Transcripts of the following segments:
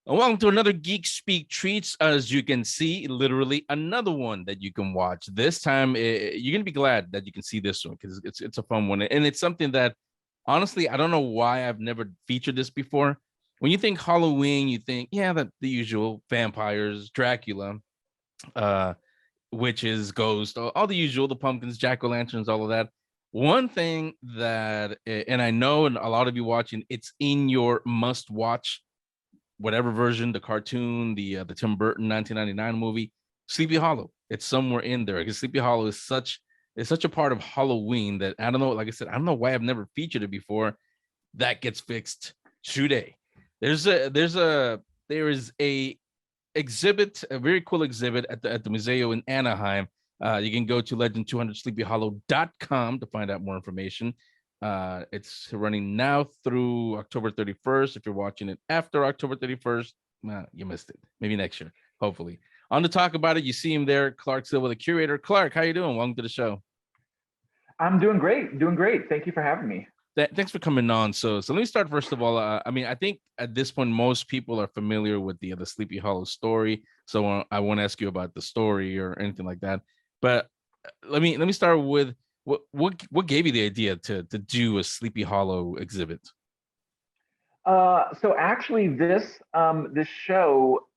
And welcome to another Geek Speak Treats. As you can see, literally another one that you can watch. This time, you're gonna be glad that you can see this one because it's a fun one, and it's something that honestly I don't know why I've never featured this before. When you think Halloween, you think the usual vampires, Dracula, uh, witches, ghosts, all the usual, the pumpkins, jack o' lanterns, all of that. One thing that, and I know, and a lot of you watching, it's in your must watch whatever version, the cartoon, the Tim Burton 1999 movie, Sleepy Hollow. It's somewhere in there because Sleepy Hollow is such a part of Halloween that I don't know. Like I said, I don't know why I've never featured it before. That gets fixed today. There is a exhibit, a very cool exhibit at the MUZEO in Anaheim. You can go to legend200sleepyhollow.com to find out more information. It's running now through October 31st. If you're watching it after October 31st, you missed it. Maybe next year, hopefully. On to talk about it, you see him there, Clark Silva, the curator. Clark, how you doing? Welcome to the show. I'm doing great. Doing great. Thank you for having me. Thanks for coming on. So let me start first of all. I think at this point most people are familiar with the Sleepy Hollow story. So I won't ask you about the story or anything like that. But let me start with what gave you the idea to do a Sleepy Hollow exhibit? So actually, this show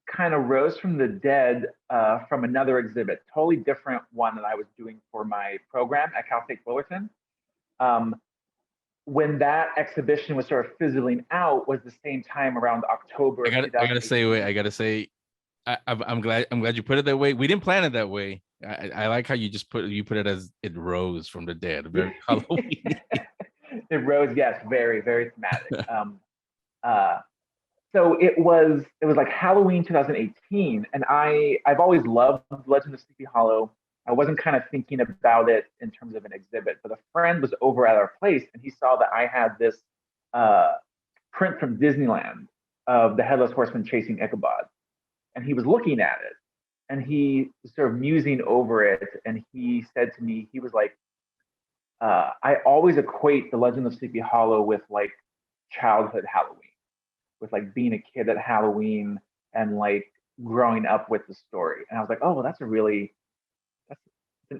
kind of rose from the dead from another exhibit, totally different one that I was doing for my program at Cal State Fullerton. Um, when that exhibition was sort of fizzling out was the same time around October of 2018. I gotta say, wait, I gotta say, I'm glad you put it that way. We didn't plan it that way. I like how you put it as it rose from the dead, very Halloween. It rose, yes, very, very thematic. So it was like Halloween 2018, and I've always loved Legend of Sleepy Hollow. I wasn't kind of thinking about it in terms of an exhibit, but a friend was over at our place and he saw that I had this uh, print from Disneyland of the Headless Horseman chasing Ichabod, and he was looking at it and he was sort of musing over it, and he said to me, he was like, I always equate the Legend of Sleepy Hollow with like childhood Halloween, with like being a kid at Halloween and like growing up with the story. And I was like, oh, well, that's an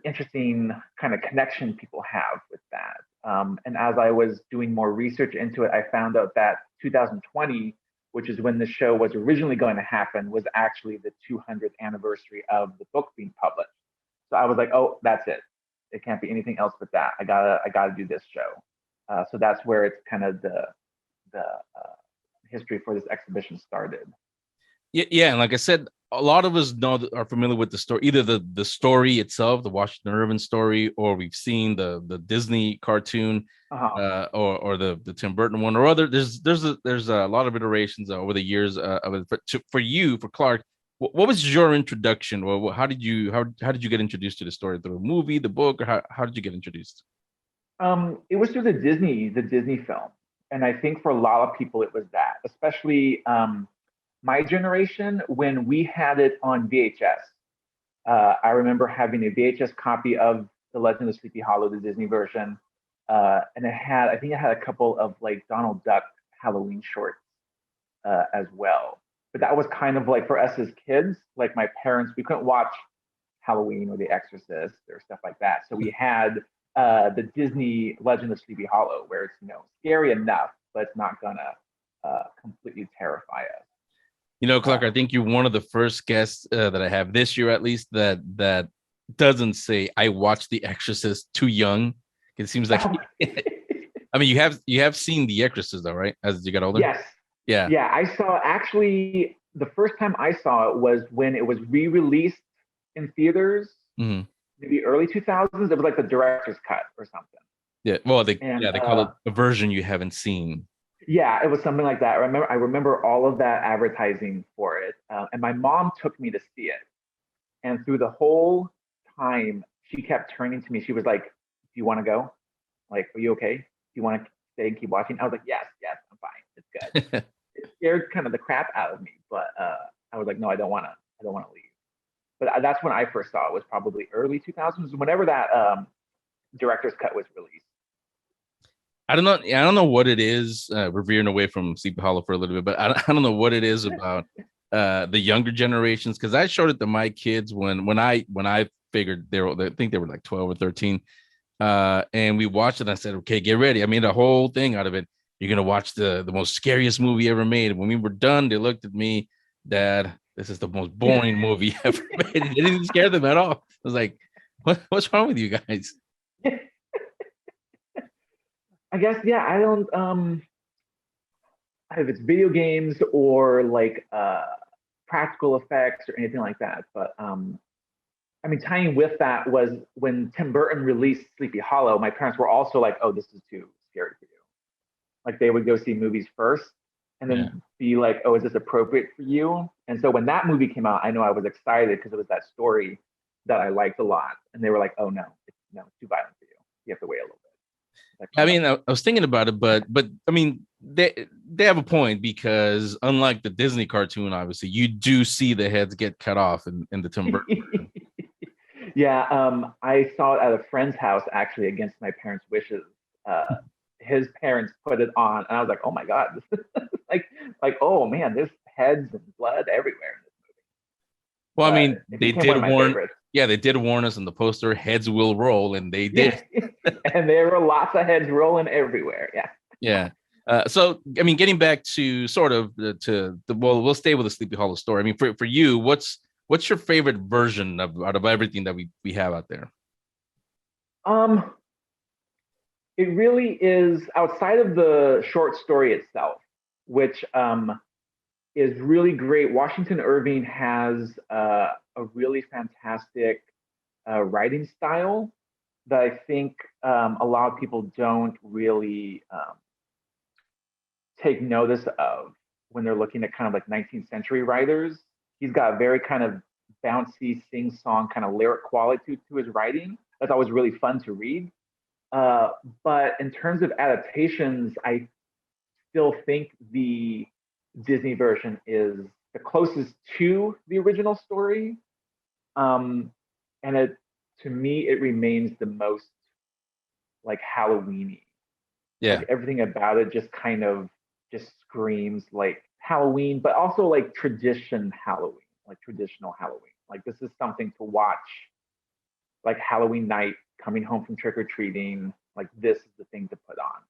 interesting kind of connection people have with that. And as I was doing more research into it, I found out that 2020, which is when the show was originally going to happen, was actually the 200th anniversary of the book being published. So I was like, oh, that's it. It can't be anything else but that. I gotta do this show. So that's where it's kind of the history for this exhibition started. Yeah, and like I said, a lot of us are familiar with the story, either the story itself, the Washington Irving story, or we've seen the Disney cartoon, or the Tim Burton one, or other. There's a lot of iterations over the years of it. For Clark, what was your introduction? Well, how did you get introduced to the story, through a movie, the book, or how did you get introduced? It was through the Disney film, and I think for a lot of people it was that, especially my generation when we had it on VHS. I remember having a VHS copy of The Legend of Sleepy Hollow, the Disney version, and I think it had a couple of like Donald Duck Halloween shorts as well. But that was kind of like for us as kids, like my parents, we couldn't watch Halloween or The Exorcist or stuff like that. So we had the Disney Legend of Sleepy Hollow, where it's scary enough, but it's not gonna completely terrify us. Clark, I think you're one of the first guests that I have this year, at least, that doesn't say I watched The Exorcist too young. It seems like, I mean, you have seen The Exorcist though, right? As you got older. Yes. Yeah. Yeah, I saw, actually, the first time I saw it was when it was re-released in theaters, Mhm. maybe early 2000s. It was like the director's cut or something. Yeah. Well, they And call it a version you haven't seen. yeah, it was something like that. I remember all of that advertising for it. And my mom took me to see it. And through the whole time, she kept turning to me. She was like, "Do you want to go? Like, are you okay? Do you want to stay and keep watching?" I was like, "Yes, yes, I'm fine. It's good." It scared kind of the crap out of me, but I was like, "No, I don't want to. I don't want to leave." But that's when I first saw it. Was probably early 2000s, whenever that director's cut was released. I don't know. I don't know what it is. We're veering away from Sleepy Hollow for a little bit, but I don't know what it is about the younger generations. Because I showed it to my kids when I figured I think they were like 12 or 13, and we watched it. And I said, "Okay, get ready." I made a whole thing out of it. You're gonna watch the most scariest movie ever made. When we were done, they looked at me, Dad. This is the most boring movie ever made. It didn't even scare them at all. I was like, what's wrong with you guys?" I guess, yeah, I don't if it's video games or like practical effects or anything like that. But I mean, tying with that was when Tim Burton released Sleepy Hollow, my parents were also like, "Oh, this is too scary for you." Like they would go see movies first and Yeah. then be like, "Oh, is this appropriate for you?" And so when that movie came out, I know I was excited because it was that story that I liked a lot. And they were like, "Oh no, it's too violent for you. You have to wait a little bit." Like, I oh, mean, I was thinking about it, but I mean, they have a point because unlike the Disney cartoon, obviously, you do see the heads get cut off in the Tim Burton version. yeah, I saw it at a friend's house actually against my parents' wishes. Uh, his parents put it on, and I was like, "Oh my god, this is like oh man, there's heads and blood everywhere in this movie." Well, I But mean, it they became one did of my warn. favorites. Yeah, they did warn us in the poster. Heads will roll, and they Yeah, did. and there were lots of heads rolling everywhere. Yeah. Yeah. So, I mean, getting back to sort of to the well, we'll stay with the Sleepy Hollow story. I mean, for you, what's your favorite version of out of everything that we have out there? Um, it really is outside of the short story itself, which is really great. Washington Irving has a really fantastic writing style that I think a lot of people don't really take notice of when they're looking at kind of like 19th century writers. He's got a very kind of bouncy, sing song kind of lyric quality to his writing. That's always really fun to read. Uh, but in terms of adaptations, I still think the Disney version is the closest to the original story. Um, and it, to me, it remains the most like Halloweeny. Yeah. Like everything about it just kind of just screams like Halloween, but also like traditional Halloween. Like this is something to watch like Halloween night, coming home from trick or treating. Like this is the thing to put on.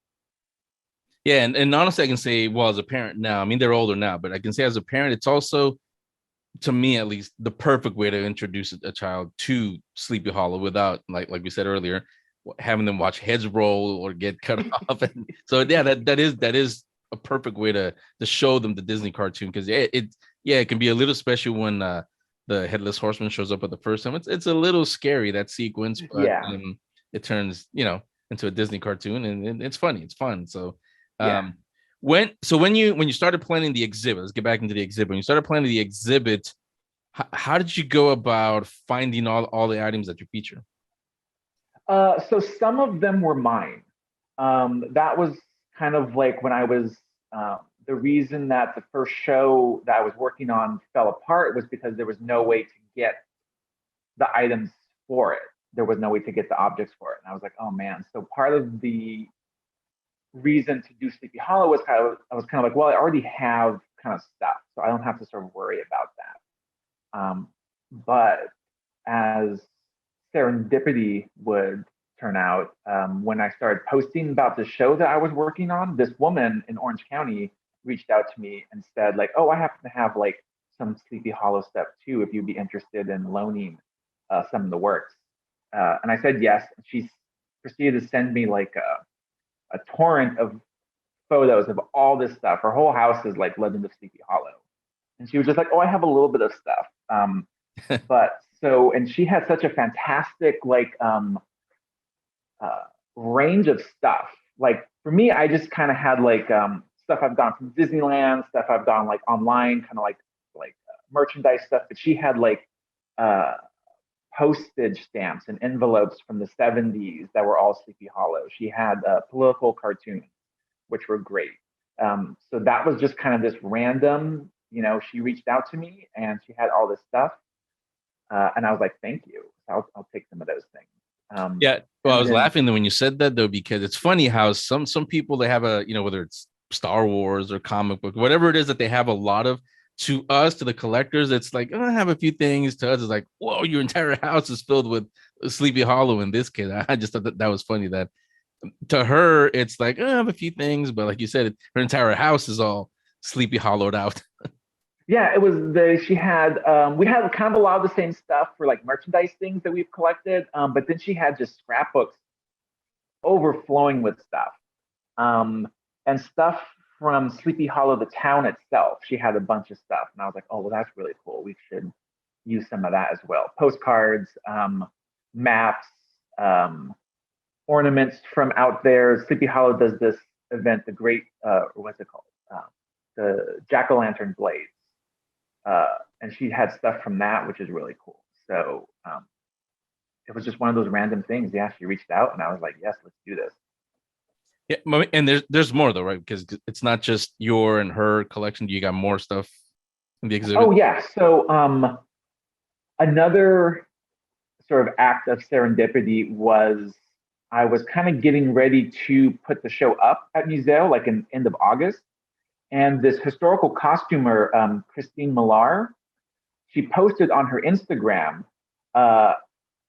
Yeah, and honestly, I can say, well, as a parent now, I mean, they're older now, but I can say as a parent, it's also, to me at least, the perfect way to introduce a child to Sleepy Hollow without, like we said earlier, having them watch heads roll or get cut off. And so, yeah, that is a perfect way to show them the Disney cartoon because it can be a little special when the headless horseman shows up at the first time. It's a little scary that sequence, but Yeah, it turns into a Disney cartoon and it's funny. It's fun. So yeah. um, when you started planning the exhibit, let's get back into the exhibit. When you started planning the exhibit, how did you go about finding all the items that you feature? So some of them were mine. That was kind of like when I was the reason that the first show that I was working on fell apart was because there was no way to get the items for it. There was no way to get the objects for it. And I was like, oh man. So part of the reason to do Sleepy Hollow was I was kind of like, well, I already have kind of stuff, so I don't have to sort of worry about that. But as serendipity would turn out, when I started posting about the show that I was working on, this woman in Orange County reached out to me and said, like, oh, I happen to have like some Sleepy Hollow stuff too, if you'd be interested in loaning some of the works. And I said yes. She proceeded to send me like a torrent of photos of all this stuff. Her whole house is like Legend of Sleepy Hollow. And she was just like, oh, I have a little bit of stuff. But so, and she had such a fantastic like uh, range of stuff. Like for me, I just kind of had like stuff I've gone from Disneyland, stuff I've gone like online, kind of like merchandise stuff. But she had like uh, postage stamps and envelopes from the 70s that were all Sleepy Hollow. She had political cartoons, which were great. So that was just kind of this random, she reached out to me and she had all this stuff. And I was like, thank you. I'll take some of those things. Yeah. Well, I And was then laughing when you said that though, because it's funny how some people they have a, whether it's Star Wars or comic book, whatever it is that they have a lot of. To us, to the collectors, it's like, oh, I have a few things. To us, it's like, whoa, your entire house is filled with Sleepy Hollow. In this case, I just thought that was funny. That to her, it's like, oh, I have a few things, but like you said, her entire house is all Sleepy Hollowed out. yeah, it was she had we had kind of a lot of the same stuff for like merchandise things that we've collected, but then she had just scrapbooks overflowing with stuff. Um, and stuff from Sleepy Hollow, the town itself. She had a bunch of stuff, and I was like, oh, well, that's really cool. We should use some of that as well. Postcards, maps, um, ornaments from out there. Sleepy Hollow does this event, the Great, what's it called? The Jack o' Lantern Blades. And she had stuff from that, which is really cool. So it was just one of those random things. Yeah, she reached out, and I was like, yes, let's do this. Yeah, and there's more though, right? Because it's not just your and her collection. You got more stuff in the Oh exhibit. yeah. So another sort of act of serendipity was I was kind of getting ready to put the show up at MUZEO, like in end of August, and this historical costumer, Christine Millar, she posted on her Instagram uh,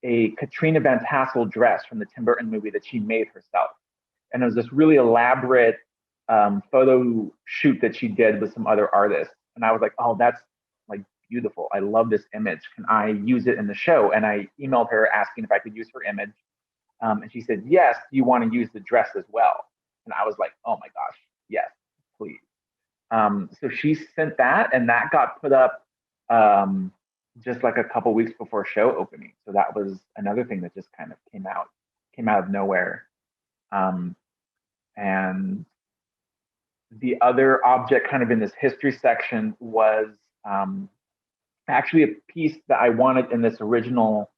a Katrina Van Tassel dress from the Tim Burton movie that she made herself, and it was this really elaborate photo shoot that she did with some other artists, and I was like, oh, that's like beautiful. I love this image. Can I use it in the show? And I emailed her asking if I could use her image. And she said, yes, do you want to use the dress as well? And I was like, oh my gosh, yes, please. So she sent that, and that got put up just like a couple weeks before show opening. So that was another thing that just kind of came out of nowhere. Um, and the other object kind of in this history section was um, actually a piece that I wanted in this original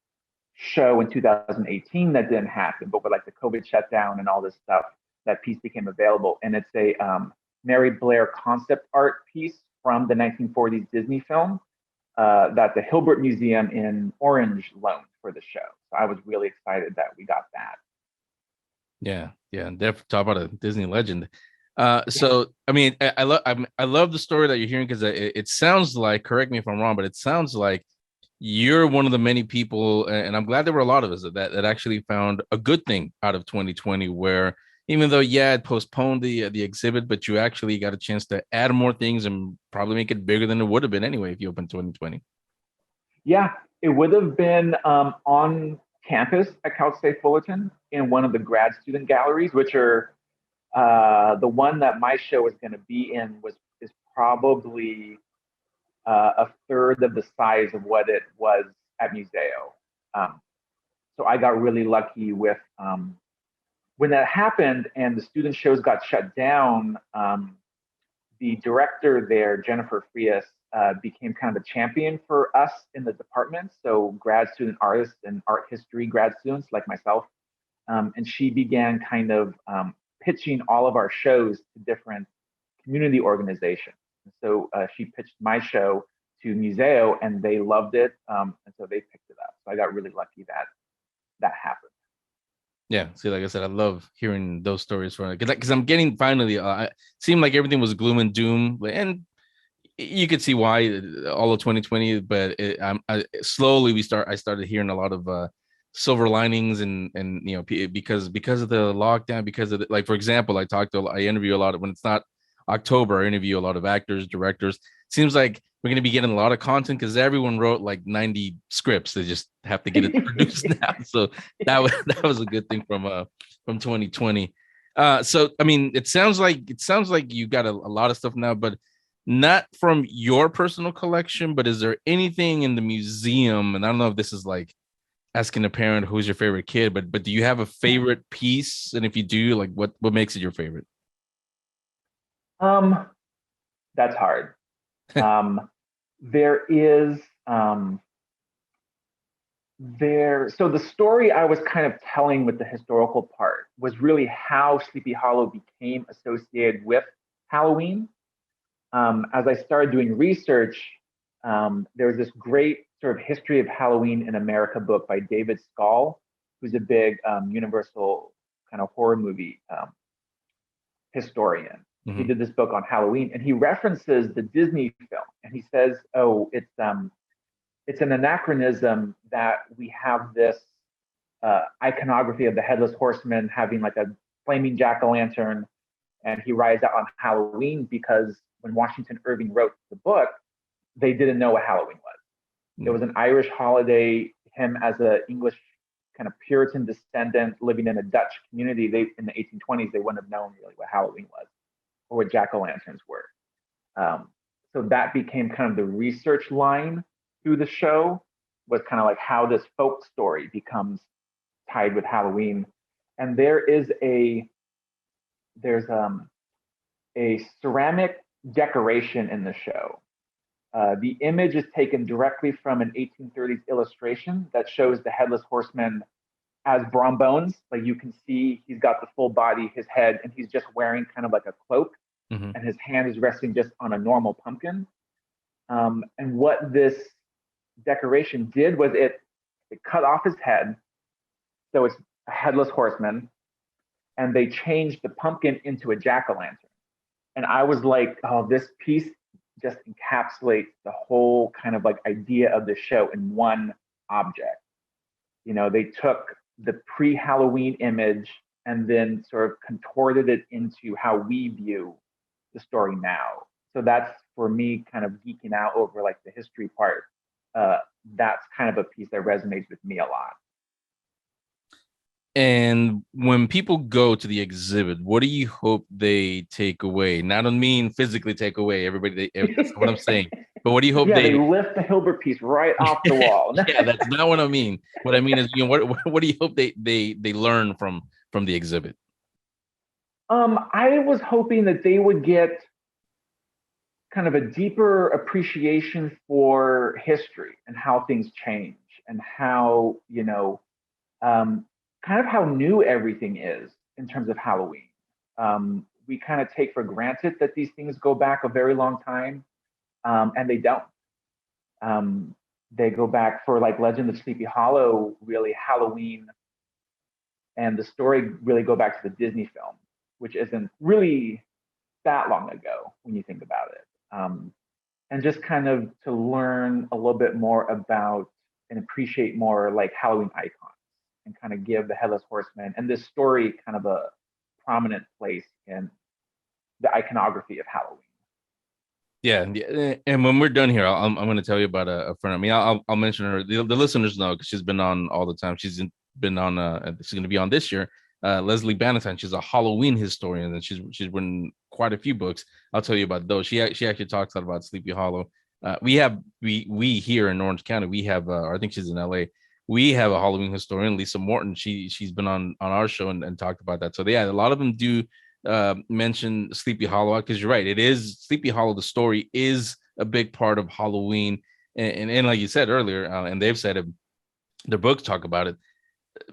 show in 2018 that didn't happen, but with like the COVID shutdown and all this stuff, that piece became available. And it's a Mary Blair concept art piece from the 1940s Disney film that the Hilbert Museum in Orange loaned for the show. So I was really excited that we got that. Yeah, yeah, definitely talk about a Disney legend. Yeah. So I mean, I love the story that you're hearing because it sounds like, correct me if I'm wrong, but it sounds like you're one of the many people, and I'm glad there were a lot of us that actually found a good thing out of 2020, where even though it postponed the exhibit, but you actually got a chance to add more things and probably make it bigger than it would have been anyway if you opened 2020. Yeah, it would have been on campus at Cal State Fullerton in one of the grad student galleries, which are the one that my show is going to be in is probably a third of the size of what it was at MUZEO. Um, so I got really lucky with when that happened and the student shows got shut down. The director there, Jennifer Frias, became kind of a champion for us in the department. So grad student artists and art history grad students like myself, and she began kind of pitching all of our shows to different community organizations. So she pitched my show to MUZEO, and they loved it, and so they picked it up. So I got really lucky that that happened. Yeah, see, like I said, I love hearing those stories from it because I'm getting finally. It seemed like everything was gloom and doom, and you could see why all of 2020. But slowly I started hearing a lot of silver linings and because of the lockdown, because of like for example, I interview a lot of when it's not October. I interview a lot of actors, directors. Seems like we're going to be getting a lot of content because everyone wrote like 90 scripts. They just have to get it produced now. So that was a good thing from 2020. So I mean, it sounds like you got a lot of stuff now, but not from your personal collection. But is there anything in the museum? And I don't know if this is like asking a parent who's your favorite kid, but do you have a favorite piece? And if you do, like what makes it your favorite? Um, that's hard. Um, there is there. So the story I was kind of telling with the historical part was really how Sleepy Hollow became associated with Halloween. As I started doing research, there was this great sort of history of Halloween in America book by David Skal, who's a big Universal kind of horror movie historian. He did this book on Halloween, and he references the Disney film, and he says, "Oh, it's an anachronism that we have this iconography of the headless horseman having like a flaming jack-o'-lantern, and he rides out on Halloween because when Washington Irving wrote the book, they didn't know what Halloween was. It was an Irish holiday. Him as an English kind of Puritan descendant living in a Dutch community, in the 1820s, they wouldn't have known really what Halloween was or what jack-o'-lanterns were. So that became kind of the research line through the show, was kind of like how this folk story becomes tied with Halloween. And there's a ceramic decoration in the show. The image is taken directly from an 1830s illustration that shows the headless horseman as Brom Bones. Like you can see he's got the full body, his head, and he's just wearing kind of like a cloak, and his hand is resting just on a normal pumpkin. And what this decoration did was it cut off his head, so it's a headless horseman, and they changed the pumpkin into a jack-o'-lantern. And I was like, oh, this piece just encapsulates the whole kind of like idea of the show in one object. You know, they took the pre-Halloween image and then sort of contorted it into how we view the story now. So that's, for me, kind of geeking out over like the history part. That's kind of a piece that resonates with me a lot. And when people go to the exhibit, what do you hope they take away? Not, I don't mean physically take away everybody. That's what I'm saying. But what do you hope they lift the Hilbert piece right off the wall? Yeah, that's not what I mean. What I mean is, what do you hope they learn from the exhibit? I was hoping that they would get kind of a deeper appreciation for history and how things change, and how, kind of how new everything is in terms of Halloween. We kind of take for granted that these things go back a very long time, and they don't. They go back, for like Legend of Sleepy Hollow, really Halloween and the story really go back to the Disney film, which isn't really that long ago when you think about it. And just kind of to learn a little bit more about and appreciate more like Halloween icons, and kind of give the Headless Horseman and this story kind of a prominent place in the iconography of Halloween. Yeah, and when we're done here, I'm going to tell you about a friend of me. I'll mention her. The listeners know because she's been on all the time. She's been on. She's going to be on this year. Leslie Bannatyne. She's a Halloween historian, and she's written quite a few books. I'll tell you about those. She actually talks a lot about Sleepy Hollow. We here in Orange County, we have. I think she's in LA. We have a Halloween historian, Lisa Morton. She's been on our show and talked about that. So yeah, a lot of them do mention Sleepy Hollow, because you're right. It is Sleepy Hollow. The story is a big part of Halloween, and like you said earlier, and they've said it. Their books talk about it.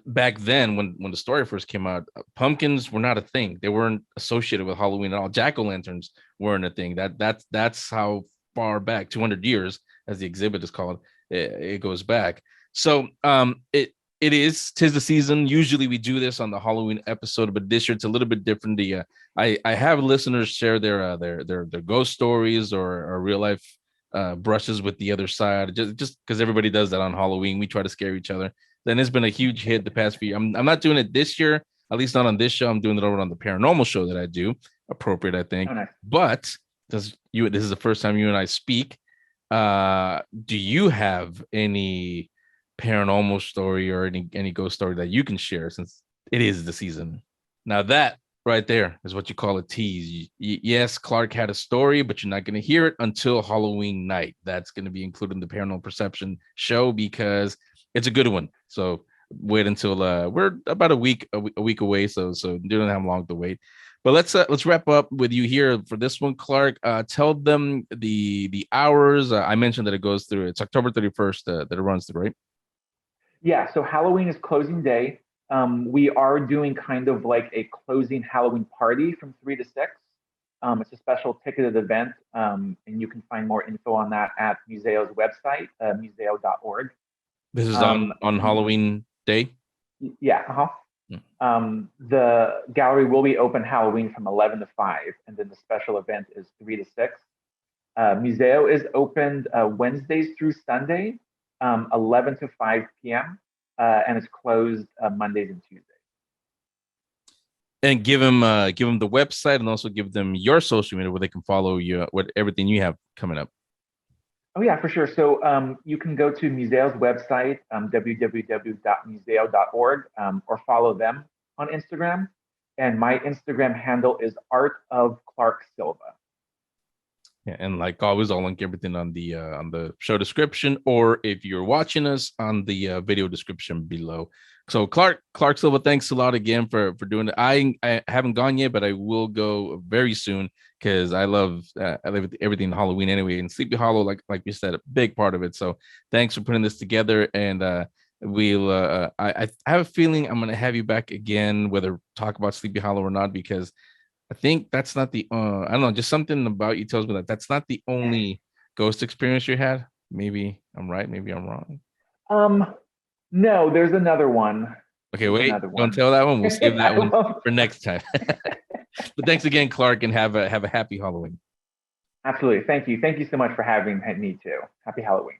Back then, when the story first came out, pumpkins were not a thing. They weren't associated with Halloween at all. Jack-o'-lanterns weren't a thing. That's how far back, 200 years, as the exhibit is called, it goes back. So tis the season. Usually we do this on the Halloween episode, but this year it's a little bit different. I have listeners share their ghost stories or real life brushes with the other side, just because everybody does that on Halloween. We try to scare each other. Then it's been a huge hit the past few. I'm not doing it this year, at least not on this show. I'm doing it over on the paranormal show that I do. Appropriate, I think. Oh, nice. But this is the first time you and I speak. Do you have any paranormal story or any ghost story that you can share, since it is the season? Now that right there is what you call a tease. Yes, Clark had a story, but you're not going to hear it until Halloween night. That's going to be included in the Paranormal Perception show because it's a good one. So wait until we're about a week away, so you don't have long to wait. But let's wrap up with you here for this one, Clark. Tell them the hours. I mentioned that it goes through. It's October 31st that it runs through, right? Yeah. So Halloween is closing day. We are doing kind of like a closing Halloween party from 3 to 6. It's a special ticketed event, and you can find more info on that at MUZEO's website, museo.org. This is on Halloween day? Yeah. The gallery will be open Halloween from 11 to 5, and then the special event is 3 to 6. MUZEO is opened Wednesdays through Sunday, 11 to 5 p.m., and it's closed Mondays and Tuesdays. And give them the website, and also give them your social media where they can follow you, what everything you have coming up. Oh yeah, for sure. So you can go to MUZEO's website, www.museo.org, or follow them on Instagram. And my Instagram handle is Art of Clark Silva. Yeah, and like always, I'll link everything on the show description, or if you're watching us, on the video description below. So Clark Silva, thanks a lot again for doing it. I haven't gone yet, but I will go very soon because I love everything Halloween anyway. And Sleepy Hollow, like you said, a big part of it. So thanks for putting this together, and we'll I have a feeling I'm gonna have you back again, whether talk about Sleepy Hollow or not, because I think that's not the I don't know, just something about you tells me that that's not the only ghost experience you had. Maybe I'm right, maybe I'm wrong. Um, no, there's another one. Okay, There's wait, another don't one. tell that one. We'll save that I one won't. for next time. But thanks again, Clark, and have a happy Halloween. Absolutely. Thank you. Thank you so much for having me too. Happy Halloween.